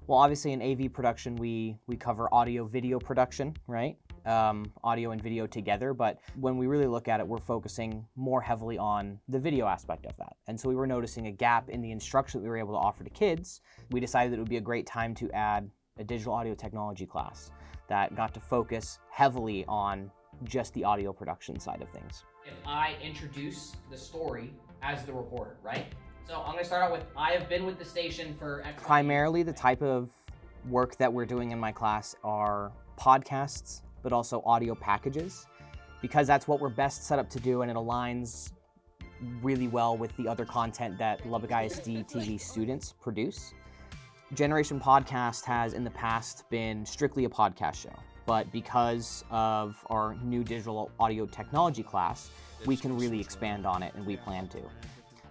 Well, obviously in AV production, we cover audio video production, right? Audio and video together, but when we really look at it, we're focusing more heavily on the video aspect of that. And so we were noticing a gap in the instruction that we were able to offer to kids. We decided that it would be a great time to add a digital audio technology class that got to focus heavily on just the audio production side of things. If I introduce the story as the reporter, right? So I'm gonna start out with, I have been with the station for X. Primarily the type of work that we're doing in my class are podcasts, but also audio packages, because that's what we're best set up to do, and it aligns really well with the other content that Lubbock ISD-TV students produce. Generation Podcast has in the past been strictly a podcast show, but because of our new digital audio technology class, we can really expand on it, and we plan to.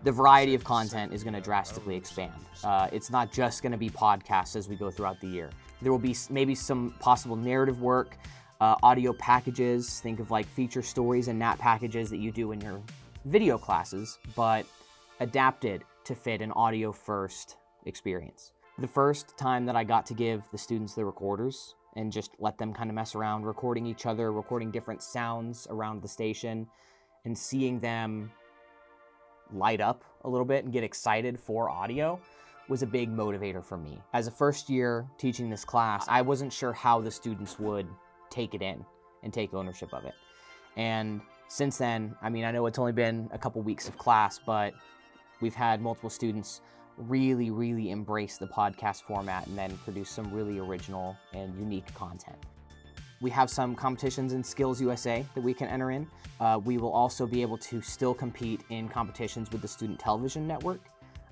The variety of content is going to drastically expand. It's not just going to be podcasts as we go throughout the year. There will be maybe some possible narrative work, audio packages, think of like feature stories and nat packages that you do in your video classes, but adapted to fit an audio-first experience. The first time that I got to give the students the recorders and just let them kind of mess around, recording each other, recording different sounds around the station, and seeing them light up a little bit and get excited for audio was a big motivator for me. As a first year teaching this class, I wasn't sure how the students would take it in and take ownership of it. And since then, I mean, I know it's only been a couple weeks of class, but we've had multiple students really embrace the podcast format and then produce some really original and unique content. We have some competitions in Skills USA that we can enter in. We will also be able to still compete in competitions with the Student Television Network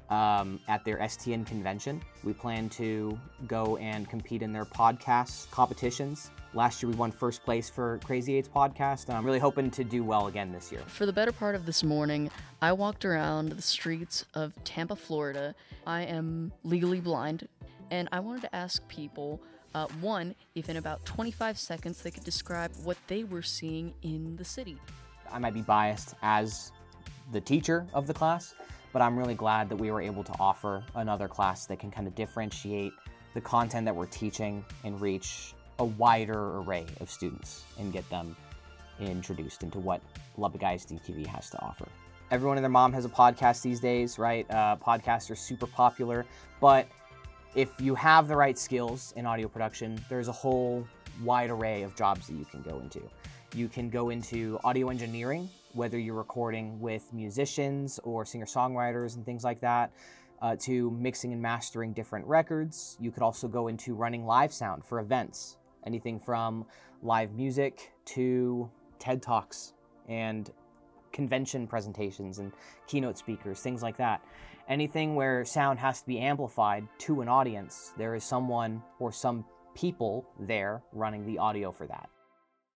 at their STN convention. We plan to go and compete in their podcast competitions. Last year we won first place for Crazy Eight's podcast, and I'm really hoping to do well again this year. For the better part of this morning, I walked around the streets of Tampa, Florida. I am legally blind, and I wanted to ask people, one, if in about 25 seconds they could describe what they were seeing in the city. I might be biased as the teacher of the class, but I'm really glad that we were able to offer another class that can kind of differentiate the content that we're teaching and reach a wider array of students and get them introduced into what Lubbock ISD-TV has to offer. Everyone and their mom has a podcast these days, right? Podcasts are super popular, but if you have the right skills in audio production, there's a whole wide array of jobs that you can go into. You can go into audio engineering, whether you're recording with musicians or singer-songwriters and things like that, to mixing and mastering different records. You could also go into running live sound for events, anything from live music to TED Talks and convention presentations and keynote speakers, things like that. Anything where sound has to be amplified to an audience, there is someone or some people there running the audio for that.